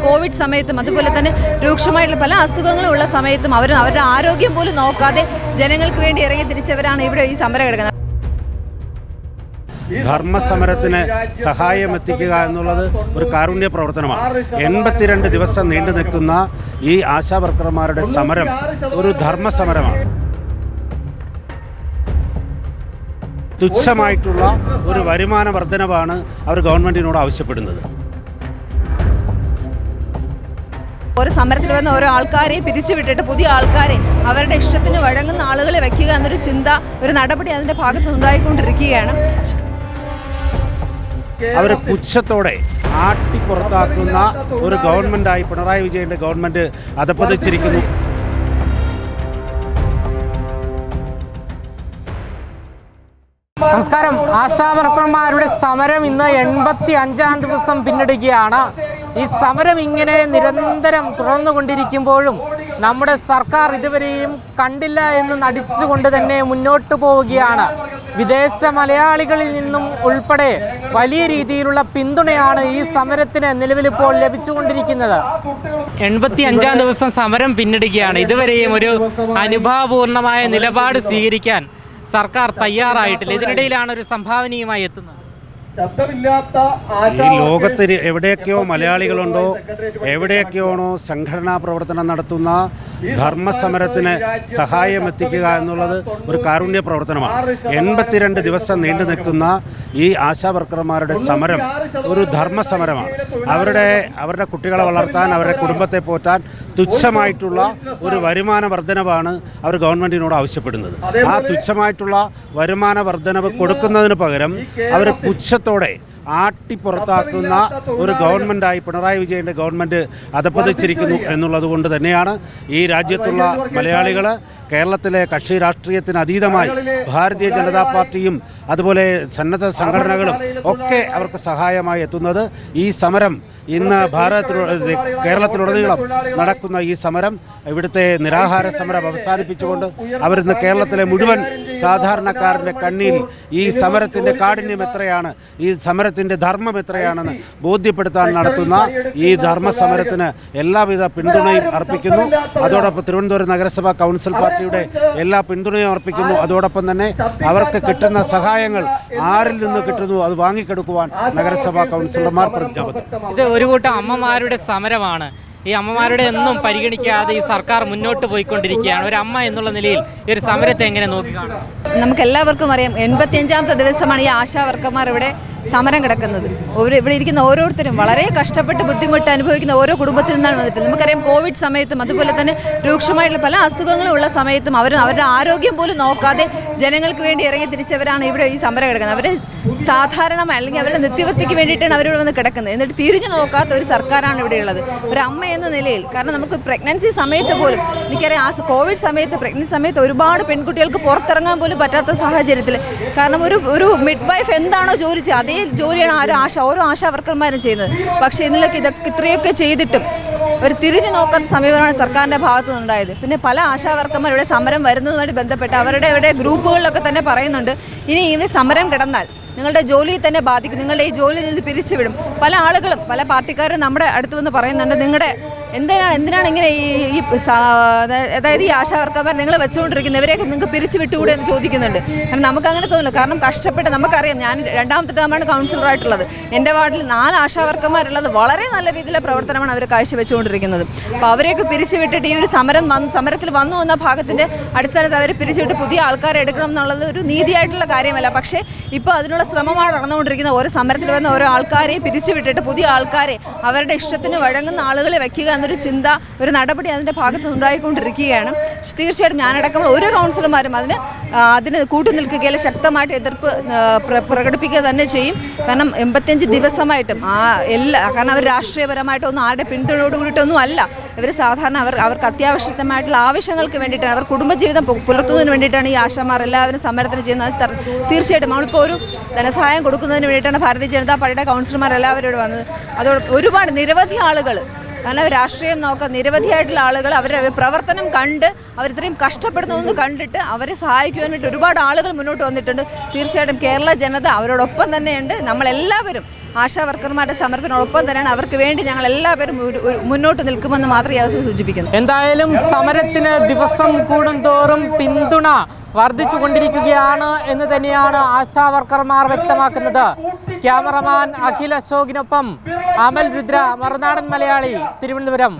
Covid സമയത്തും അതുപോലെ തന്നെ രൂക്ഷമായിട്ടുള്ള പല അസുഖങ്ങളുള്ള സമയത്തും അവരുടെ ആരോഗ്യം പോലും നോക്കാതെ ജനങ്ങൾക്ക് വേണ്ടി ഇറങ്ങി തിരിച്ചവരാണ് ഇവിടെ ഈ സമരം കിടക്കുന്നത്. ധർമ്മസമരത്തിന് സഹായമെത്തിക്കുക എന്നുള്ളത് ഒരു കാരുണ്യ പ്രവർത്തനമാണ്. 82 ദിവസം നീണ്ടു നിൽക്കുന്ന ഈ ആശാവർക്കർമാരുടെ സമരം ഒരു ധർമ്മസമരമാണ്. തുച്ഛമായിട്ടുള്ള ഒരു വരുമാന വർധനവാണ് അവർ ഗവൺമെൻറ്റിനോട് ആവശ്യപ്പെടുന്നത്. ഓരോ സമരത്തിൽ വന്ന ഓരോ ആൾക്കാരെ പിരിച്ചുവിട്ടിട്ട് പുതിയ ആൾക്കാരെ അവരുടെ ഇഷ്ടത്തിന് വഴങ്ങുന്ന ആളുകളെ വയ്ക്കുക എന്നൊരു ചിന്ത, ഒരു നടപടി അതിൻ്റെ ഭാഗത്ത് ഉണ്ടായിക്കൊണ്ടിരിക്കുകയാണ്. അവർ പുച്ഛത്തോടെ ആട്ടിപ്പുറത്താക്കുന്ന ഒരു ഗവൺമെൻറ്റായി പിണറായി വിജയൻ്റെ ഗവൺമെൻറ് അധപ്പതിച്ചിരിക്കുന്നു. നമസ്കാരം. ആശാവർക്കർമാരുടെ സമരം ഇന്ന് 85-ാം ദിവസം പിന്നിടുകയാണ്. ഈ സമരം ഇങ്ങനെ നിരന്തരം തുടർന്നുകൊണ്ടിരിക്കുമ്പോഴും നമ്മുടെ സർക്കാർ ഇതുവരെയും കണ്ടില്ല എന്ന് നടിച്ചുകൊണ്ട് തന്നെ മുന്നോട്ട് പോവുകയാണ്. വിദേശ മലയാളികളിൽ നിന്നും ഉൾപ്പെടെ വലിയ രീതിയിലുള്ള പിന്തുണയാണ് ഈ സമരത്തിന് നിലവിലിപ്പോൾ ലഭിച്ചുകൊണ്ടിരിക്കുന്നത്. 85-ാം ദിവസം സമരം പിന്നിടുകയാണ്. ഇതുവരെയും ഒരു അനുഭാവപൂർണമായ നിലപാട് സ്വീകരിക്കാൻ സർക്കാർ തയ്യാറായിട്ടില്ല. ഇതിനിടയിലാണ് ഒരു സംഭാവനയുമായി എത്തുന്നത്. ഈ ലോകത്തിൽ എവിടെയൊക്കെയോ മലയാളികളുണ്ടോ, എവിടെയൊക്കെയാണോ സംഘടനാ പ്രവർത്തനം നടത്തുന്ന ധർമ്മസമരത്തിന് സഹായമെത്തിക്കുക എന്നുള്ളത് ഒരു കാരുണ്യ പ്രവർത്തനമാണ്. 82 ദിവസം നീണ്ടു നിൽക്കുന്ന ഈ ആശാവർക്കർമാരുടെ സമരം ഒരു ധർമ്മസമരമാണ്. അവരുടെ കുട്ടികളെ വളർത്താൻ, അവരുടെ കുടുംബത്തെ പോറ്റാൻ തുച്ഛമായിട്ടുള്ള ഒരു വരുമാന വർധനവാണ് അവർ ഗവൺമെൻറ്റിനോട് ആവശ്യപ്പെടുന്നത്. ആ തുച്ഛമായിട്ടുള്ള വരുമാന വർധനവ് കൊടുക്കുന്നതിന് പകരം അവർ പുച്ഛത്തോടെ ആട്ടിപ്പുറത്താക്കുന്ന ഒരു ഗവൺമെൻറ്റായി പിണറായി വിജയൻ്റെ ഗവൺമെൻറ് അധപ്പതിച്ചിരിക്കുന്നു എന്നുള്ളത് കൊണ്ട് തന്നെയാണ് ഈ രാജ്യത്തുള്ള മലയാളികൾ, കേരളത്തിലെ കക്ഷി രാഷ്ട്രീയത്തിന് അതീതമായി ഭാരതീയ ജനതാ പാർട്ടിയും അതുപോലെ സന്നദ്ധ സംഘടനകളും ഒക്കെ അവർക്ക് സഹായമായി എത്തുന്നത്. ഈ സമരം ഇന്ന് കേരളത്തിലുടനീളം നടക്കുന്ന ഈ സമരം, ഇവിടുത്തെ നിരാഹാര സമരം അവസാനിപ്പിച്ചുകൊണ്ട് അവരിന്ന് കേരളത്തിലെ മുഴുവൻ സാധാരണക്കാരൻ്റെ കണ്ണിൽ ഈ സമരത്തിൻ്റെ കാഠിന്യം എത്രയാണ്, ഈ സമരത്തിൻ്റെ ധർമ്മം എത്രയാണെന്ന് ബോധ്യപ്പെടുത്താൻ നടത്തുന്ന ഈ ധർമ്മസമരത്തിന് എല്ലാവിധ പിന്തുണയും അർപ്പിക്കുന്നു. അതോടൊപ്പം തിരുവനന്തപുരം നഗരസഭാ കൗൺസിൽ പാർട്ടിയുടെ എല്ലാ പിന്തുണയും അർപ്പിക്കുന്നു. അതോടൊപ്പം തന്നെ അവർക്ക് കിട്ടുന്ന സഹായങ്ങൾ ആരിൽ നിന്ന് കിട്ടുന്നു അത് വാങ്ങിക്കെടുക്കുവാൻ നഗരസഭാ കൗൺസിലർമാർ പ്രതിജ്ഞാബദ്ധം. ഇത് ഒരു കൂട്ടം അമ്മമാരുടെ സമരമാണ്. ഈ അമ്മമാരുടെ ഒന്നും പരിഗണിക്കാതെ ഈ സർക്കാർ മുന്നോട്ട് പോയിക്കൊണ്ടിരിക്കുകയാണ്. ഒരു അമ്മ എന്നുള്ള നിലയിൽ ഈ ഒരു സമരത്തെ എങ്ങനെ നോക്കിക്കാണും? നമുക്കെല്ലാവർക്കും അറിയാം, 85-ാമത്തെ ദിവസമാണ് ഈ ആശാവർക്കർമാർ ഇവിടെ സമരം കിടക്കുന്നത്. ഇവിടെ ഇരിക്കുന്ന ഓരോരുത്തരും വളരെ കഷ്ടപ്പെട്ട് ബുദ്ധിമുട്ട് അനുഭവിക്കുന്ന ഓരോ കുടുംബത്തിൽ നിന്നാണ് വന്നിട്ട്. നമുക്കറിയാം, കോവിഡ് സമയത്തും അതുപോലെ തന്നെ രൂക്ഷമായിട്ടുള്ള പല അസുഖങ്ങളുള്ള സമയത്തും അവരുടെ ആരോഗ്യം പോലും നോക്കാതെ ജനങ്ങൾക്ക് വേണ്ടി ഇറങ്ങി തിരിച്ചവരാണ് ഇവിടെ ഈ സമരം കിടക്കുന്നത്. അവർ സാധാരണമായി അല്ലെങ്കിൽ അവരുടെ നിത്യവൃത്തിക്ക് വേണ്ടിയിട്ടാണ് അവരിവിടെ വന്ന് കിടക്കുന്നത്. എന്നിട്ട് തിരിഞ്ഞു നോക്കാത്ത ഒരു സർക്കാരാണ് ഇവിടെയുള്ളത്. ഒരു അമ്മ എന്ന നിലയിൽ, കാരണം നമുക്ക് പ്രഗ്നൻസി സമയത്ത് പോലും എനിക്കറിയാം, ആ കോവിഡ് സമയത്ത് പ്രഗ്നൻസി സമയത്ത് ഒരുപാട് പെൺകുട്ടികൾക്ക് പുറത്തിറങ്ങാൻ പോലും പറ്റാത്ത സാഹചര്യത്തിൽ, കാരണം ഒരു മിഡ് വൈഫ് എന്താണോ ജോലി ചെയ്യുക അതേ ജോലിയാണ് ഓരോ ആശാവർക്കർമാരും ചെയ്യുന്നത്. പക്ഷേ ഇതിലൊക്കെ ഇത്രയൊക്കെ ചെയ്തിട്ടും ഒരു തിരിഞ്ഞു നോക്കാത്ത സമീപനമാണ് സർക്കാരിൻ്റെ ഭാഗത്തു നിന്നുണ്ടായത്. പിന്നെ പല ആശാവർക്കർമാർ ഇവിടെ സമരം വരുന്നതുമായിട്ട് ബന്ധപ്പെട്ട് അവരുടെ ഗ്രൂപ്പുകളിലൊക്കെ തന്നെ പറയുന്നുണ്ട്, ഇനി ഇവിടെ സമരം കിടന്നാൽ നിങ്ങളുടെ ജോലിയെ തന്നെ ബാധിക്കും, നിങ്ങളുടെ ഈ ജോലിയിൽ നിന്ന് പിരിച്ചുവിടും. പല ആളുകളും പല പാർട്ടിക്കാരും നമ്മുടെ അടുത്ത് വന്ന് പറയുന്നുണ്ട്, നിങ്ങളുടെ എന്തിനാണ് ഇങ്ങനെ ഈ അതായത് ഈ ആശാവർക്കർമാർ നിങ്ങൾ വെച്ചുകൊണ്ടിരിക്കുന്നത്, ഇവരെയൊക്കെ നിങ്ങൾക്ക് പിരിച്ചു വിട്ടുകൂടെ എന്ന് ചോദിക്കുന്നുണ്ട്. കാരണം നമുക്കങ്ങനെ തോന്നില്ല. കാരണം കഷ്ടപ്പെട്ട് നമുക്കറിയാം, ഞാൻ 2ാമത്തെ ടേമാണ് കൗൺസിലറായിട്ടുള്ളത്. എൻ്റെ വാർഡിൽ 4 ആശാവർക്കർമാരുള്ളത്. വളരെ നല്ല രീതിയിലുള്ള പ്രവർത്തനമാണ് അവർ കാഴ്ചവെച്ചുകൊണ്ടിരിക്കുന്നത്. അപ്പോൾ അവരെയൊക്കെ പിരിച്ചു വിട്ടിട്ട് ഈ ഒരു സമരത്തിൽ വന്നു എന്ന ഭാഗത്തിൻ്റെ അടിസ്ഥാനത്തിൽ അവരെ പിരിച്ചുവിട്ട് പുതിയ ആൾക്കാരെ എടുക്കണം എന്നുള്ളത് ഒരു നീതിയായിട്ടുള്ള കാര്യമല്ല. പക്ഷേ ഇപ്പോൾ അതിനുള്ള ശ്രമമാണ് നടന്നുകൊണ്ടിരിക്കുന്നത്. ഓരോ സമരത്തിൽ വന്ന ഓരോ ആൾക്കാരെ പിരിച്ചുവിട്ടിട്ട് പുതിയ ആൾക്കാരെ അവരുടെ ഇഷ്ടത്തിന് വഴങ്ങുന്ന ആളുകളെ വയ്ക്കുക എന്നൊരു ചിന്ത, ഒരു നടപടി അതിൻ്റെ ഭാഗത്ത് ഉണ്ടായിക്കൊണ്ടിരിക്കുകയാണ്. തീർച്ചയായിട്ടും ഞാനടക്കമുള്ള ഓരോ കൗൺസിലർമാരും അതിന് കൂട്ടുനിൽക്കുകയല്ല, ശക്തമായിട്ട് എതിർപ്പ് പ്രകടിപ്പിക്കുക തന്നെ ചെയ്യും. കാരണം 85 ദിവസമായിട്ടും കാരണം അവർ രാഷ്ട്രീയപരമായിട്ടൊന്നും ആരുടെ പിന്തുണയോട് കൂടിയിട്ടൊന്നും അല്ല. ഇവർ സാധാരണ അവർക്ക് അത്യാവശ്യമായിട്ടുള്ള ആവശ്യങ്ങൾക്ക് വേണ്ടിയിട്ടാണ്, അവർ കുടുംബജീവിതം പുലർത്തുന്നതിന് വേണ്ടിയിട്ടാണ് ഈ ആശാമാർ എല്ലാവരും സമരത്തിന് ചെയ്യുന്നത്. തീർച്ചയായിട്ടും നമ്മളിപ്പോൾ ഒരു ധനസഹായം കൊടുക്കുന്നതിന് വേണ്ടിയിട്ടാണ് ഭാരതീയ ജനതാ പാർട്ടിയുടെ കൗൺസിലർമാർ എല്ലാവരും ഇവിടെ വന്നത്. അതോടൊപ്പം ഒരുപാട് നിരവധി ആളുകൾ, കാരണം രാഷ്ട്രീയം നോക്കുക, നിരവധിയായിട്ടുള്ള ആളുകൾ അവരുടെ പ്രവർത്തനം കണ്ട് അവരിത്രയും കഷ്ടപ്പെടുന്നതെന്ന് കണ്ടിട്ട് അവരെ സഹായിക്കുവാൻ വേണ്ടി ഒരുപാട് ആളുകൾ മുന്നോട്ട് വന്നിട്ടുണ്ട്. തീർച്ചയായിട്ടും കേരള ജനത അവരോടൊപ്പം തന്നെയുണ്ട്. നമ്മളെല്ലാവരും ആശാ വർക്കർമാരുടെ സമരത്തിനൊപ്പം തന്നെയാണ്. അവർക്ക് വേണ്ടി ഞങ്ങൾ എല്ലാവരും മുന്നോട്ട് നിൽക്കുമെന്ന് മാത്രം ഈ അവസരം സൂചിപ്പിക്കുന്നു. എന്തായാലും സമരത്തിന് ദിവസം കൂടുന്തോറും പിന്തുണ വർദ്ധിച്ചുകൊണ്ടിരിക്കുകയാണ് എന്ന് തന്നെയാണ് ആശാ വർക്കർമാർ വ്യക്തമാക്കുന്നത്. ക്യാമറമാൻ അഖിൽ അശോകിനൊപ്പം അമൽ രുദ്ര, മറുനാടൻ മലയാളി, തിരുവനന്തപുരം.